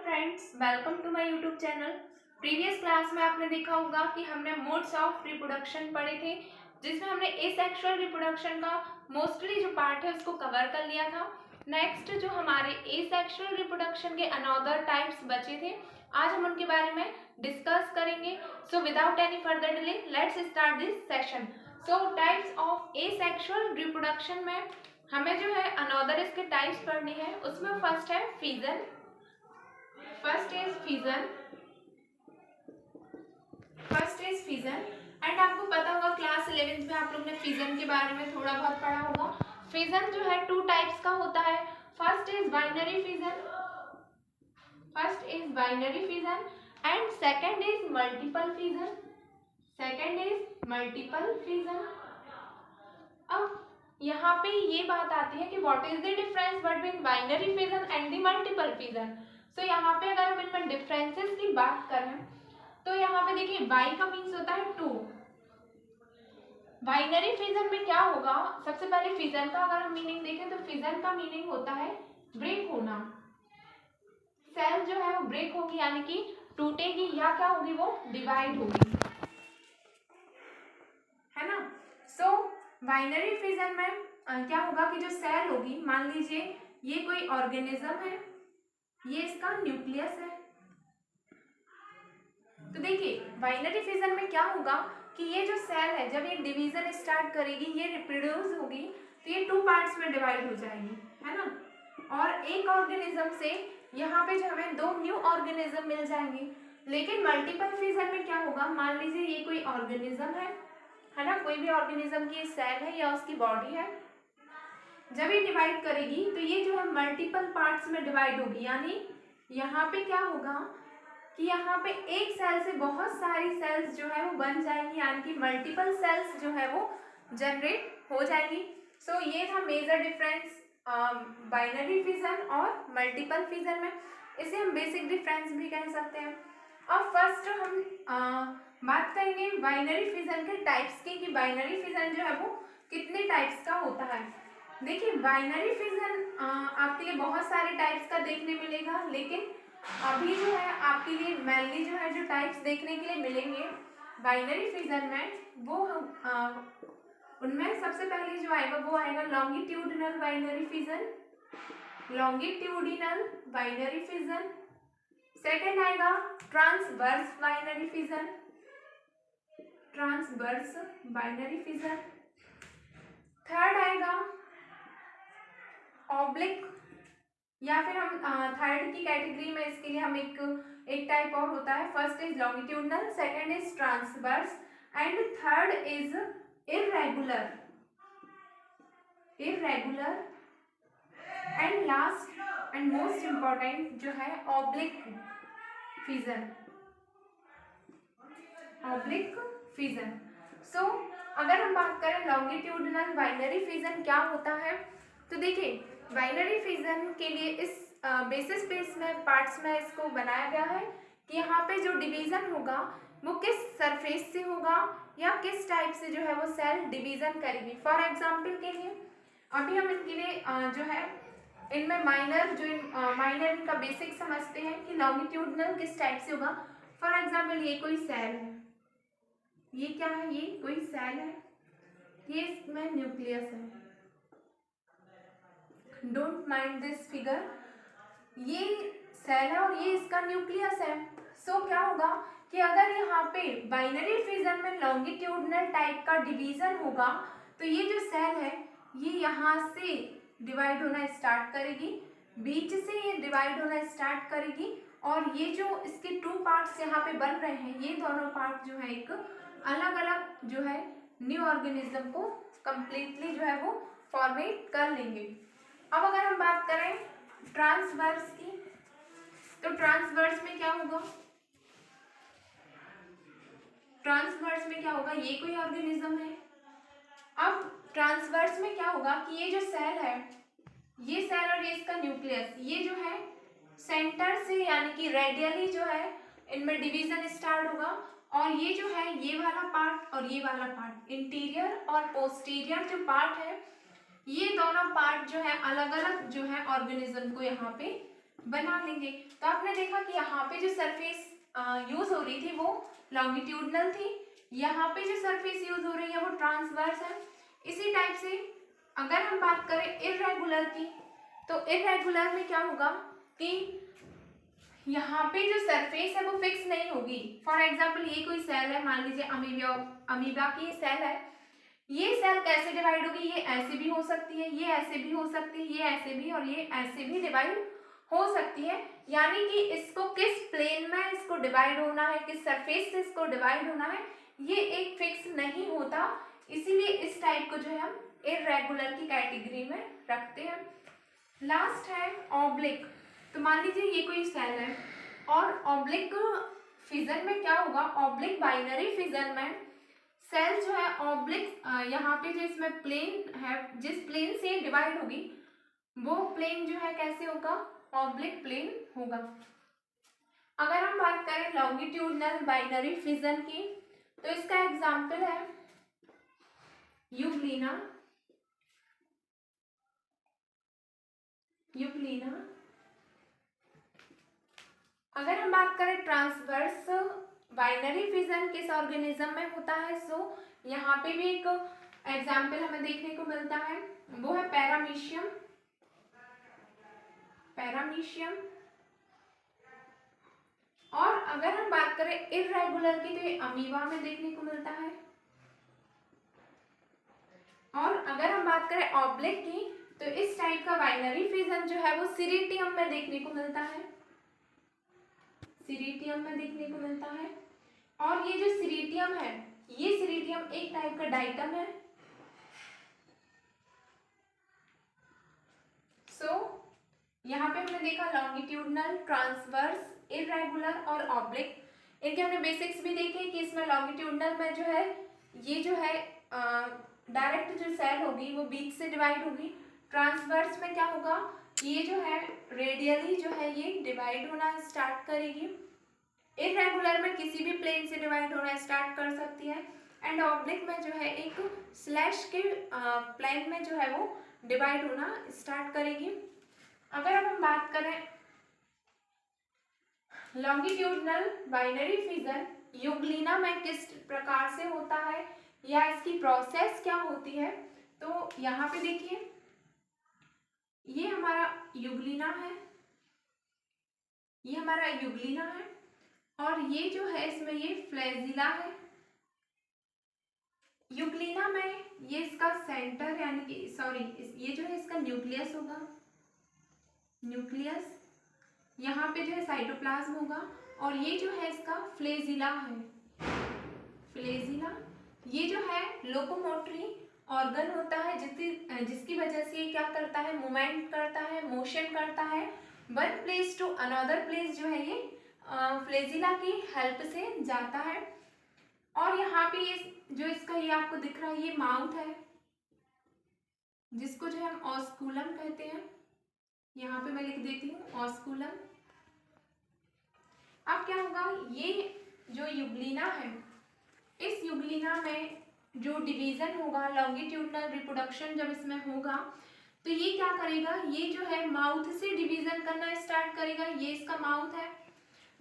Friends, welcome to my YouTube channel. Previous class में आपने देखा होगा कि हमने मोड्स ऑफ रिप्रोडक्शन पढ़े थे, जिसमें हमने एसेक्सुअल रिप्रोडक्शन का मोस्टली जो पार्ट है उसको कवर कर लिया था। नेक्स्ट जो हमारे एसेक्सुअल रिप्रोडक्शन के अनदर टाइप्स बचे थे, आज हम उनके बारे में डिस्कस करेंगे। So without any further delay let's start this session. So types of asexual reproduction में हमें जो है अनदर इसके टाइप्स पढ़ने हैं। उसमें फर्स्ट है fission. First is fission and आपको पता होगा क्लास 11th में आप लोग ने फिजन के बारे में थोड़ा बहुत पढ़ा होगा। फिजन जो है टू टाइप्स का होता है। First is binary fission and second is multiple fission. अब यहाँ पे ये बात आती है कि what is the difference between binary fission and the multiple fission. So यहाँ पे अगर हम इनमें डिफरेंसेस की बात करें तो यहाँ पे देखिए बाई का मीन्स होता है टू। बाइनरी फिजन में क्या होगा, सबसे पहले फिजन का अगर हम मीनिंग देखें तो फिजन का मीनिंग होता है ब्रेक होना। सेल जो है वो ब्रेक होगी, यानी कि टूटेगी या क्या होगी, वो डिवाइड होगी, है ना। सो बाइनरी फिजन में क्या होगा कि जो सेल होगी, मान लीजिए ये कोई ऑर्गेनिज्म है, ये इसका न्यूक्लियस है। तो देखिए बाइनरी फिजन में क्या होगा कि ये जो सेल है जब ये डिवीजन स्टार्ट करेगी, ये रिप्रोड्यूस होगी तो ये टू पार्ट्स में डिवाइड हो जाएगी, है ना। और एक ऑर्गेनिज्म से यहाँ पे जो हमें दो न्यू ऑर्गेनिज्म मिल जाएंगे। लेकिन मल्टीपल फिजन में क्या होगा, मान लीजिए ये कोई ऑर्गेनिज्म है ना, कोई भी ऑर्गेनिज्म की सेल है या उसकी बॉडी है, जब ये डिवाइड करेगी तो ये जो है मल्टीपल पार्ट्स में डिवाइड होगी। यानी यहाँ पे क्या होगा कि यहाँ पे एक सेल से बहुत सारी सेल्स जो है वो बन जाएंगी, यानी कि मल्टीपल सेल्स जो है वो जनरेट हो जाएंगी। सो ये था मेजर डिफरेंस बाइनरी फिजन और मल्टीपल फिजन में। इसे हम बेसिक डिफरेंस भी कह सकते हैं। अब फर्स्ट हम बात करेंगे बाइनरी फिजन के टाइप्स की, कि बाइनरी फिजन जो है वो कितने टाइप्स का होता है। देखिए बाइनरी फिजन आपके लिए बहुत सारे टाइप्स का देखने मिलेगा, लेकिन अभी जो है आपके लिए मेनली जो है जो टाइप्स देखने के लिए मिलेंगे बाइनरी फिजन में, वो उनमें सबसे पहले जो आएगा वो आएगा लॉन्गिट्यूडिनल बाइनरी फिजन। सेकंड आएगा ट्रांसवर्स बाइनरी फिजन। थर्ड आएगा ऑब्लिक, या फिर हम थर्ड की कैटेगरी में इसके लिए हम एक टाइप और होता है। First is longitudinal, second is transverse and third is irregular and last and most important जो है ऑब्लिक फिजन। सो अगर हम बात करें लॉन्गिट्यूडनल बाइनरी फिजन क्या होता है, तो देखिए बाइनरी फिजन के लिए इस बेसिस पे इसमें पार्ट्स में इसको बनाया गया है कि यहाँ पे जो डिवीजन होगा वो किस सरफेस से होगा या किस टाइप से जो है वो सेल डिवीजन करेगी। फॉर एग्जांपल के लिए अभी हम इनके लिए जो है इनमें माइनर इनका बेसिक समझते हैं कि लॉन्गिट्यूडनल किस टाइप से होगा। फॉर एग्जाम्पल ये कोई सेल है, ये क्या है, ये कोई सेल है, ये इसमें न्यूक्लियस है। डोंट माइंड दिस फिगर, ये सेल है और ये इसका न्यूक्लियस है। सो क्या होगा कि अगर यहाँ पे बाइनरी फिजन में लॉन्गिट्यूडनल टाइप का डिवीजन होगा तो ये जो सेल है ये यहाँ से डिवाइड होना स्टार्ट करेगी, बीच से ये डिवाइड होना स्टार्ट करेगी, और ये जो इसके टू पार्ट्स यहाँ पे बन रहे हैं, ये दोनों पार्ट जो है एक अलग अलग जो है न्यू ऑर्गेनिज्म को कंप्लीटली जो है वो फॉर्मेट कर लेंगे। अब अगर हम बात करें ट्रांसवर्स की, तो ट्रांसवर्स में क्या होगा, ये कोई ऑर्गेनिज्म है। अब ट्रांसवर्स में क्या होगा कि ये जो सेल है, ये सेल और ये इसका न्यूक्लियस, ये जो है सेंटर से यानी कि रेडियली जो है इनमें डिवीजन स्टार्ट होगा, और ये जो है ये वाला पार्ट और ये वाला पार्ट, इंटीरियर और पोस्टीरियर जो पार्ट है, ये दोनों पार्ट जो है अलग अलग जो है ऑर्गेनिज्म को यहाँ पे बना लेंगे। तो आपने देखा कि यहाँ पे जो सरफेस यूज हो रही थी वो लॉन्गिट्यूडनल थी, यहाँ पे जो सरफेस यूज हो रही है वो ट्रांसवर्स है। इसी टाइप से अगर हम बात करें इर्रेगुलर की, तो इर्रेगुलर में क्या होगा कि यहाँ पे जो सरफेस है वो फिक्स नहीं होगी। फॉर एग्जाम्पल ये कोई सेल है, मान लीजिए अमीबा की सेल है, ये सेल कैसे डिवाइड होगी, ये ऐसे भी हो सकती है, ये ऐसे भी हो सकती है, ये ऐसे भी और ये ऐसे भी डिवाइड हो सकती है। यानी कि इसको किस प्लेन में इसको डिवाइड होना है, किस सरफेस से इसको डिवाइड होना है, ये एक फिक्स नहीं होता। इसीलिए इस टाइप को जो है हम इर्रेगुलर की कैटेगरी में रखते हैं। लास्ट है ऑब्लिक। तो मान लीजिए ये कोई सेल है और ऑब्लिक फिजन में क्या होगा, ऑब्लिक बाइनरी फिजन में सेल जो है ऑब्लिक, यहाँ पे जो इसमें प्लेन है, जिस प्लेन से डिवाइड होगी वो प्लेन जो है कैसे होगा, ऑब्लिक प्लेन होगा। अगर हम बात करें लॉन्गिट्यूडनल बाइनरी फिजन की, तो इसका एग्जाम्पल है यूग्लिना। अगर हम बात करें ट्रांसवर्स बाइनरी फिजन किस ऑर्गेनिज्म में होता है, सो यहाँ पे भी एक एग्जाम्पल हमें देखने को मिलता है, वो है पैरामीशियम। और अगर हम बात करें इर्रेगुलर की, तो ये अमीबा में देखने को मिलता है। और अगर हम बात करें ऑब्लिक की, तो इस टाइप का बाइनरी फिजन जो है वो सीरीटियम में देखने को मिलता है। और ये जो सीरीटियम है, ये सीरीटियम एक टाइप का डाइटम है। यहाँ पे हमने देखा लॉन्गिट्यूडनल, ट्रांसवर्स, इर्रेगुलर और ऑब्लिक। इनके हमने बेसिक्स भी देखे कि इसमें लॉन्गिट्यूडनल में जो है ये जो है डायरेक्ट जो सेल होगी वो बीच से डिवाइड होगी। ट्रांसवर्स में क्या होगा, ये जो है रेडियली जो है ये डिवाइड होना स्टार्ट करेगी। इर्रेगुलर में किसी भी प्लेन से डिवाइड होना स्टार्ट कर सकती है। एंड ऑब्लिक में जो है एक स्लैश के प्लेन में जो है वो डिवाइड होना स्टार्ट करेगी। अगर अब हम बात करें लॉन्गिट्यूडनल बाइनरी फिजन यूग्लिना में किस प्रकार से होता है या इसकी प्रोसेस क्या होती है, तो यहाँ पे देखिए ये हमारा यूग्लिना है, और ये जो है इसमें ये फ्लैजिला है। यूग्लिना में ये इसका सेंटर यानी कि ये जो है इसका न्यूक्लियस होगा, यहाँ पे जो है साइटोप्लाज्म होगा, और ये जो है इसका फ्लैजिला है। ये जो है लोकोमोटरी ऑर्गन होता है, जिसकी वजह से ये क्या करता है, मूवमेंट करता है, मोशन करता है, one place to another place जो है ये फ्लैजिला की हेल्प से जाता है। और यहाँ पे ये जो इसका ये आपको दिख रहा है ये माउथ है, जिसको जो है हम ऑस्कुलम कहते हैं। यहाँ पे मैं लिख देती हूँ ऑस्कुलम। अब क्या होगा, ये जो यूग्लिना है, इस यूग्लिना में जो डिवीजन होगा, लॉन्गिट्यूडनल रिप्रोडक्शन जब इसमें होगा, तो ये क्या करेगा, ये जो है माउथ से डिवीजन करना स्टार्ट करेगा। ये इसका माउथ है,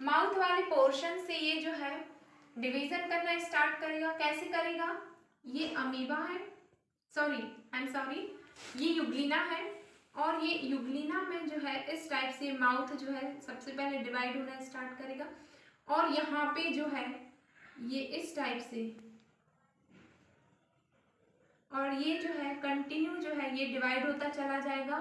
माउथ वाले पोर्शन से ये जो है डिवीजन करना स्टार्ट करेगा। कैसे करेगा, ये अमीबा है, ये यूग्लिना है, और ये यूग्लिना में जो है इस टाइप से माउथ जो है सबसे पहले डिवाइड होना स्टार्ट करेगा, और यहाँ पे जो है ये इस टाइप से, और ये जो है कंटिन्यू जो है ये डिवाइड होता चला जाएगा।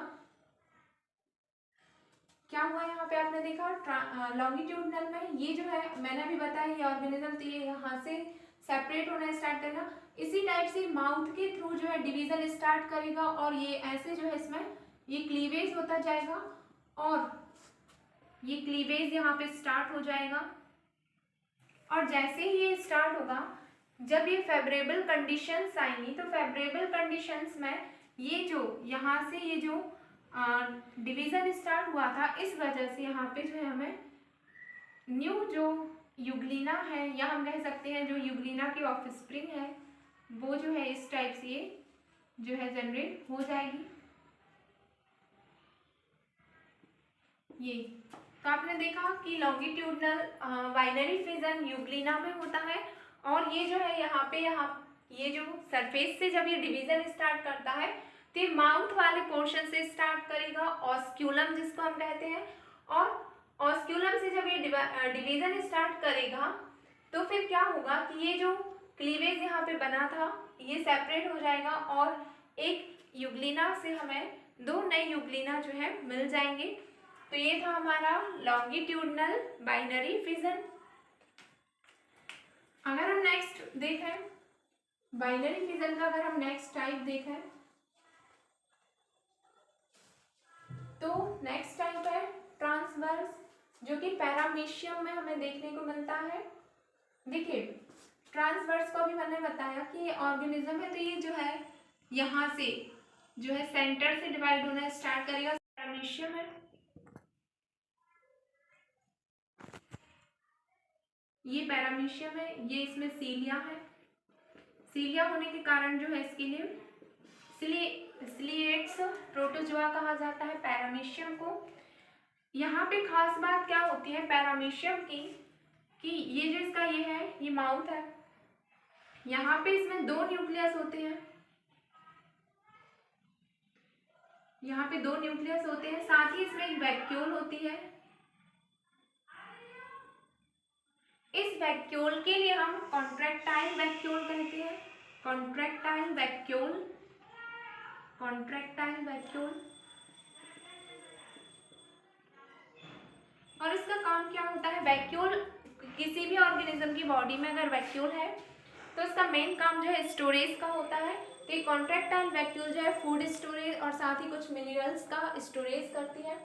क्या हुआ यहाँ पे आपने देखा लॉन्गिट्यूडनल में ये जो है मैंने अभी बताया ये ऑर्गेनिज्म, तो ये यहाँ से सेपरेट होना स्टार्ट करेगा। इसी टाइप से माउथ के थ्रू जो है डिवीजन स्टार्ट करेगा, और ये ऐसे जो है इसमें ये क्लीवेज होता जाएगा, और ये क्लीवेज यहाँ पे स्टार्ट हो जाएगा। और जैसे ही ये स्टार्ट होगा, जब ये फेवरेबल कंडीशंस आएंगी, तो फेवरेबल कंडीशंस में ये जो यहाँ से ये जो डिवीज़न स्टार्ट हुआ था, इस वजह से यहाँ पे जो है हमें न्यू जो यूग्लिना है, या हम कह सकते हैं जो यूग्लिना की ऑफस्प्रिंग है, वो जो है इस टाइप से ये जो है जनरेट हो जाएगी। ये तो आपने देखा कि लॉन्गिट्यूडनल बाइनरी फिजन यूग्लिना में होता है, और ये जो है यहाँ ये जो सरफेस से जब ये डिवीजन स्टार्ट करता है तो ये माउथ वाले पोर्शन से स्टार्ट करेगा, ऑस्क्यूलम जिसको हम कहते हैं, और ऑस्क्यूलम से जब ये डिवीजन स्टार्ट करेगा तो फिर क्या होगा कि ये जो क्लीवेज यहाँ पे बना था ये सेपरेट हो जाएगा, और एक यूग्लिना से हमें दो नए यूग्लिना जो है मिल जाएंगे। तो ये था हमारा लॉन्गिट्यूडनल बाइनरी फिजन। अगर हम नेक्स्ट देखें बाइनरी फिजन का, अगर हम नेक्स्ट टाइप देखें तो नेक्स्ट टाइप है ट्रांसवर्स, जो कि पैरामीशियम में हमें देखने को मिलता है। देखिए ट्रांसवर्स को भी मैंने बताया कि ये ऑर्गेनिज्म है, तो ये जो है यहाँ से जो है सेंटर से डिवाइड होना स्टार्ट करेगा, पैरामीशियम है। ये पैरामीशियम है, ये इसमें सीलिया है। सीलिया होने के कारण जो है इसके लिए सिलिएट्स प्रोटोजोआ कहा जाता है पैरामीशियम को। यहाँ पे खास बात क्या होती है पैरामीशियम की कि ये जो इसका ये है, ये माउथ है, यहाँ पे इसमें दो न्यूक्लियस होते हैं, यहाँ पे दो न्यूक्लियस होते हैं, साथ ही इसमें एक वैक्यूल होती है। इस वैक्यूल के लिए हम कॉन्ट्रैक्टाइल वैक्यूल कहते हैं, कॉन्ट्रैक्टाइल वैक्यूल, कॉन्ट्रैक्टाइल वैक्यूल। और इसका काम क्या होता है, वैक्यूल किसी भी ऑर्गेनिज्म की बॉडी में अगर वैक्यूल है तो इसका मेन काम जो है स्टोरेज का होता है। तो ये कॉन्ट्रैक्टाइल वैक्यूल जो है फूड स्टोरेज और साथ ही कुछ मिनरल्स का स्टोरेज करती है।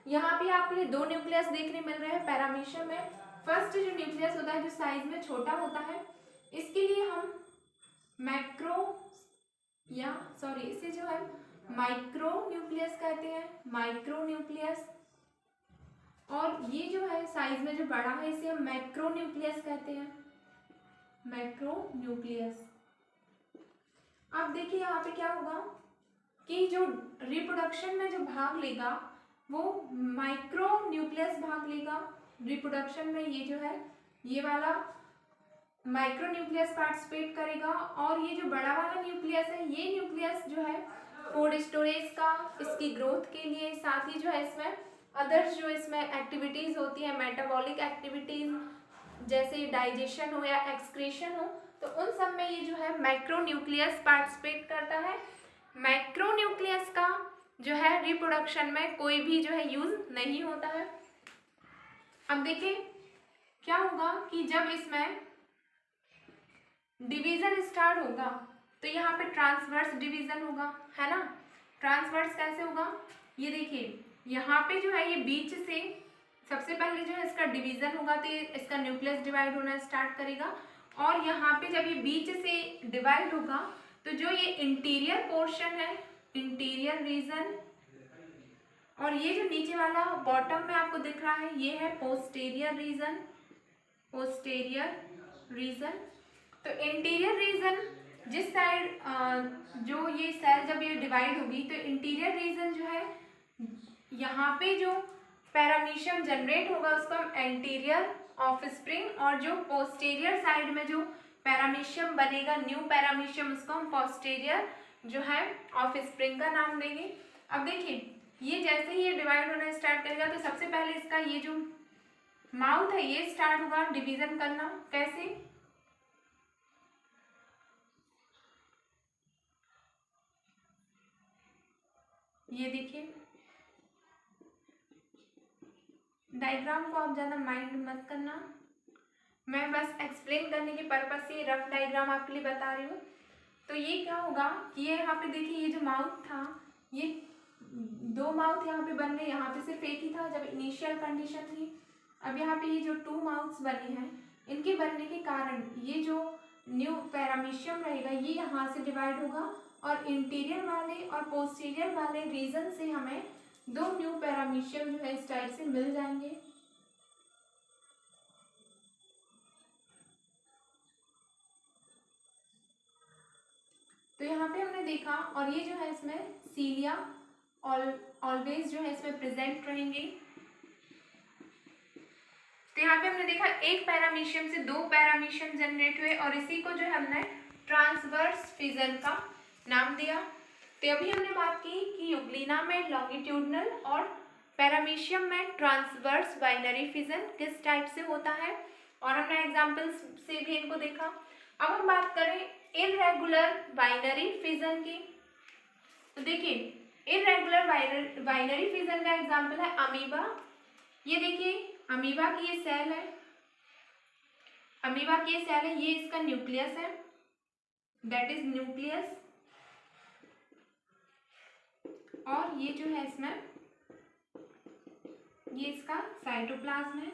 यहाँ पे आपके लिए दो न्यूक्लियस देखने मिल रहे हैं पैरामीशियम में। फर्स्ट जो न्यूक्लियस होता है जो साइज में छोटा होता है, इसके लिए हम इसे जो है माइक्रो न्यूक्लियस कहते हैं, माइक्रो न्यूक्लियस। और ये जो है साइज में जो बड़ा है इसे हम मैक्रो न्यूक्लियस कहते हैं, मैक्रो न्यूक्लियस। अब देखिए यहाँ पे क्या होगा कि जो रिप्रोडक्शन में जो भाग लेगा वो माइक्रो न्यूक्लियस भाग लेगा रिप्रोडक्शन में। ये जो है ये वाला माइक्रो न्यूक्लियस पार्टिसिपेट करेगा, और ये जो बड़ा वाला न्यूक्लियस है ये न्यूक्लियस जो है फूड स्टोरेज का, इसकी ग्रोथ के लिए, साथ ही जो है इसमें अदर्स जो इसमें एक्टिविटीज़ होती है, मेटाबॉलिक एक्टिविटीज़ जैसे डाइजेशन हो या एक्सक्रीशन हो, तो उन सब में ये जो है मैक्रो न्यूक्लियस पार्टिसिपेट करता है। मैक्रो न्यूक्लियस का जो है रिप्रोडक्शन में कोई भी जो है यूज़ नहीं होता है। अब देखिए क्या होगा कि जब इसमें डिवीज़न स्टार्ट होगा तो यहाँ पे ट्रांसवर्स डिवीज़न होगा, है ना। ट्रांसवर्स कैसे होगा, ये देखिए यहाँ पे जो है ये बीच से सबसे पहले जो है इसका डिवीज़न होगा तो इसका न्यूक्लियस डिवाइड होना स्टार्ट करेगा, और यहाँ पे जब ये बीच से डिवाइड होगा तो जो ये इंटीरियर पोर्शन है, इंटीरियर रीजन, और ये जो नीचे वाला बॉटम में आपको दिख रहा है ये है पोस्टीरियर रीजन, पोस्टीरियर रीजन। तो इंटीरियर रीजन जिस साइड जो ये सेल जब ये डिवाइड होगी तो इंटीरियर रीजन जो है यहाँ पे जो पैरामीशियम जनरेट होगा उसको हम एंटीरियर ऑफस्प्रिंग, और जो पोस्टीरियर साइड में जो पैरामीशियम बनेगा न्यू पैरामीशियम उसको हम पोस्टीरियर जो है ऑफस्प्रिंग का नाम देंगे। अब देखिए ये जैसे ही ये डिवाइड होना स्टार्ट करेगा तो सबसे पहले इसका ये जो माउथ है ये स्टार्ट होगा डिवीजन करना। कैसे, ये देखिए डायग्राम को आप ज़्यादा माइंड मत करना, मैं बस एक्सप्लेन करने के पर्पज से रफ डायग्राम आपके लिए बता रही हूँ। तो ये क्या होगा कि ये यहाँ पे देखिए ये जो माउथ था ये दो माउथ यहाँ पे बन गए, यहाँ पे सिर्फ एक ही था जब इनिशियल कंडीशन थी। अब यहाँ पे ये जो टू माउथ्स बने हैं इनके बनने के कारण ये जो न्यू पैरामीशियम रहेगा ये यहाँ से डिवाइड होगा, और इंटीरियर वाले और पोस्टीरियर वाले रीजन से हमें दो न्यू पैरामीशियम जो है इस टाइप से मिल जाएंगे। तो यहाँ पे हमने देखा, और ये जो है इसमें सीलिया ऑलवेज जो है इसमें प्रेजेंट रहेंगे, तो यहाँ पे हमने देखा एक पैरामीशियम से दो पैरामीशियम जनरेट हुए और इसी को जो है हमने ट्रांसवर्स फिजन का नाम दिया। तो अभी हमने बात की कि यूग्लिना में लॉन्गिट्यूडनल और पैरामीशियम में ट्रांसवर्स बाइनरी फिजन किस टाइप से होता है, और हमने एग्जांपल्स से भी इनको देखा। अब हम बात करें इर्रेगुलर बाइनरी फिजन की। तो देखिए इर्रेगुलर बाइनरी फिजन का एग्जांपल है अमीबा। ये देखिए अमीबा की ये सेल है, अमीबा की ये सेल है, ये इसका न्यूक्लियस है, दैट इज न्यूक्लियस, और ये जो है इसमें ये इसका साइटोप्लाज्म है।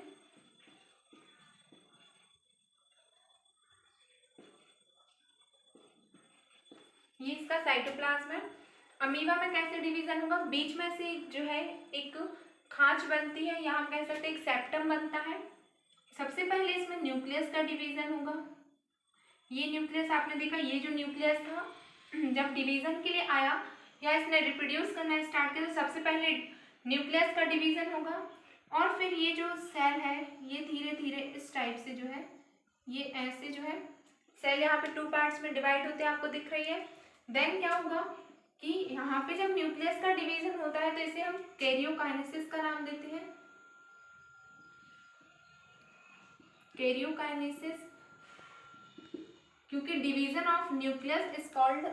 ये इसका साइटोप्लाज्म है। अमीबा में कैसे डिवीजन होगा, बीच में से जो है एक खांच बनती है, यहाँ कह सकते हैं एक सेप्टम बनता है। सबसे पहले इसमें न्यूक्लियस का डिवीजन होगा। ये न्यूक्लियस आपने देखा, ये जो न्यूक्लियस था जब डिवीजन के लिए आया या इसने रिप्रोड्यूस करना स्टार्ट किया तो सबसे पहले न्यूक्लियस का डिवीजन होगा, और फिर ये जो सेल है ये धीरे धीरे इस टाइप से जो है ये ऐसे जो है सेल यहाँ पे 2 पार्ट्स में डिवाइड होते हैं, आपको दिख रही है। देन क्या होगा कि यहाँ पे जब न्यूक्लियस का डिवीजन होता है तो इसे हम कैरियोकाइनेसिस का नाम देते हैं, कैरियोकाइनेसिस, क्योंकि division of nucleus is called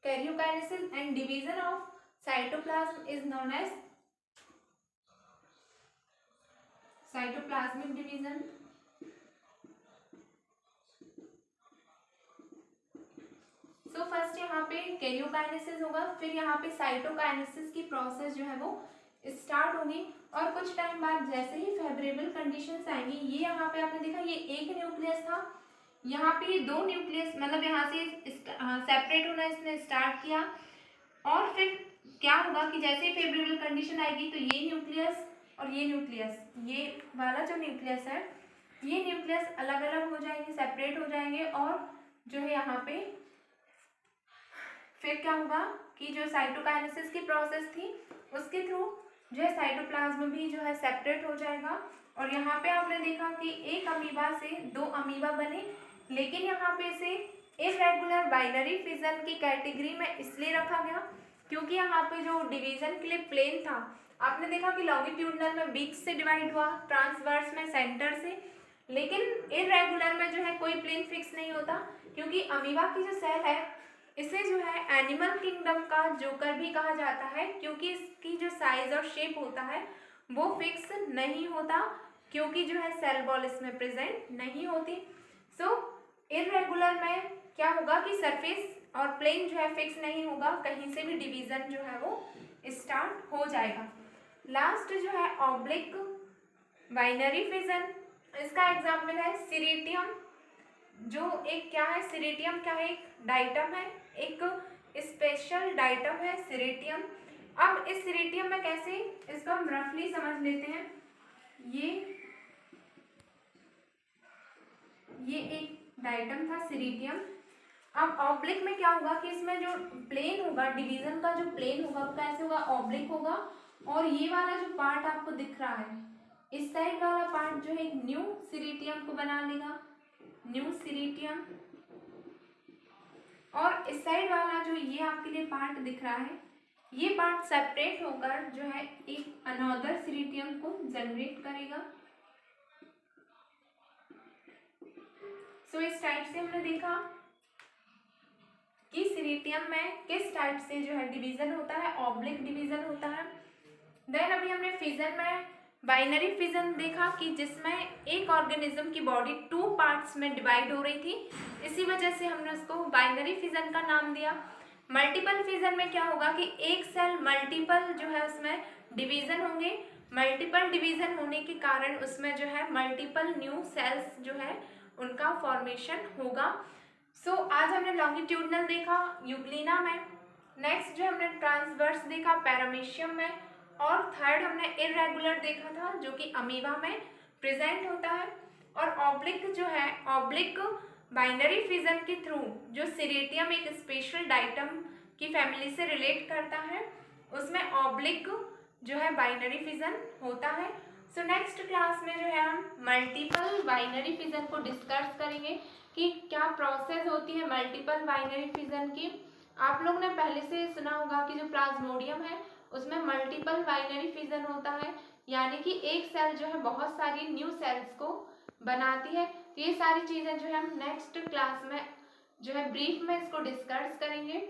karyokinesis and division of cytoplasm is known as cytoplasmic division. So first यहाँ पे कैरियोकाइनेसिस होगा, फिर यहाँ पे साइटोकाइनेसिस की प्रोसेस जो है वो स्टार्ट होगी, और कुछ टाइम बाद जैसे ही फेवरेबल कंडीशंस आएंगी, ये यहाँ पे आपने देखा ये एक न्यूक्लियस था, यहाँ पे ये 2 न्यूक्लियस मतलब यहाँ से सेपरेट होना इसने स्टार्ट किया, और फिर क्या होगा कि जैसे ही फेवरेबल कंडीशन आएगी तो ये न्यूक्लियस और ये न्यूक्लियस, ये वाला जो न्यूक्लियस है ये न्यूक्लियस अलग अलग हो जाएंगे, सेपरेट हो जाएंगे, और जो है यहाँ पे फिर क्या होगा कि जो साइटोकाइनेसिस की प्रोसेस थी उसके थ्रू जो है साइटोप्लाज्म भी जो है सेपरेट हो जाएगा। और यहाँ पे आपने देखा कि एक अमीबा से 2 अमीबा बने, लेकिन यहाँ पे इसे इर्रेगुलर बाइनरी फिजन की कैटेगरी में इसलिए रखा गया क्योंकि यहाँ पे जो डिवीजन के लिए प्लेन था, आपने देखा कि लॉन्गिट्यूडनल में बीच से डिवाइड हुआ, ट्रांसवर्स में सेंटर से, लेकिन इर्रेगुलर में जो है कोई प्लेन फिक्स नहीं होता, क्योंकि अमीबा की जो सेल है इसे जो है एनिमल किंगडम का जोकर भी कहा जाता है, क्योंकि इसकी जो साइज और शेप होता है वो फिक्स नहीं होता, क्योंकि जो है सेल वॉल इसमें प्रेजेंट नहीं होती। सो इर्रेगुलर में क्या होगा कि सरफेस और प्लेन जो है फिक्स नहीं होगा, कहीं से भी डिवीजन जो है वो स्टार्ट हो जाएगा। लास्ट जो है ऑब्लिक बाइनरी फिजन, इसका एग्जाम्पल है सीरेटियम, जो एक क्या है, सीरेटियम क्या है, एक डाइटम है, एक स्पेशल डाइटम है सीरेटियम। अब इस सीरेटियम में कैसे, इसको हम रफली समझ लेते हैं। ये एक डाइटम था सीरेटियम। अब ऑब्लिक में क्या होगा कि इसमें जो प्लेन होगा, डिवीजन का जो प्लेन होगा वो कैसे होगा, ऑब्लिक होगा, और ये वाला जो पार्ट आपको दिख रहा है इस साइड वाला पार्ट जो है न्यू सीरेटियम को बना लेगा, न्यू सीरेटियम, और इस साइड वाला जो ये आपके लिए पार्ट दिख रहा है ये पार्ट सेपरेट होकर जो है एक अनदर सीरेटियम को जनरेट करेगा। सो इस टाइप से हमने देखा कि सीरेटियम में किस टाइप से जो है डिवीजन होता है, ऑब्लिक डिवीजन होता है। देन अभी हमने फिजन में बाइनरी फिजन देखा कि जिसमें एक ऑर्गेनिज्म की बॉडी 2 पार्ट्स में डिवाइड हो रही थी, इसी वजह से हमने उसको बाइनरी फिजन का नाम दिया। मल्टीपल फिजन में क्या होगा कि एक सेल मल्टीपल जो है उसमें डिवीजन होंगे, मल्टीपल डिवीजन होने के कारण उसमें जो है मल्टीपल न्यू सेल्स जो है उनका फॉर्मेशन होगा। सो आज हमने लॉन्गिट्यूडनल देखा यूग्लिना में, नेक्स्ट जो हमने ट्रांसवर्स देखा पैरामीशियम में, और थर्ड हमने इर्रेगुलर देखा था जो कि अमीबा में प्रेजेंट होता है, और ऑब्लिक जो है ऑब्लिक बाइनरी फिजन के थ्रू जो सीरेटियम एक स्पेशल डाइटम की फैमिली से रिलेट करता है उसमें ऑब्लिक जो है बाइनरी फिजन होता है। सो नेक्स्ट क्लास में जो है हम मल्टीपल बाइनरी फिजन को डिस्कस करेंगे कि क्या प्रोसेस होती है मल्टीपल बाइनरी फिजन की। आप लोग ने पहले से सुना होगा कि जो प्लाज्मोडियम है उसमें मल्टीपल बाइनरी फिजन होता है, यानी कि एक सेल जो है बहुत सारी न्यू सेल्स को बनाती है। तो ये सारी चीज़ें जो है हम नेक्स्ट क्लास में जो है ब्रीफ में इसको डिस्कस करेंगे।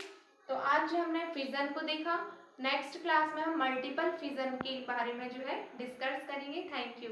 तो आज जो हमने फिजन को देखा, नेक्स्ट क्लास में हम मल्टीपल फिजन के बारे में जो है डिस्कस करेंगे। Thank you.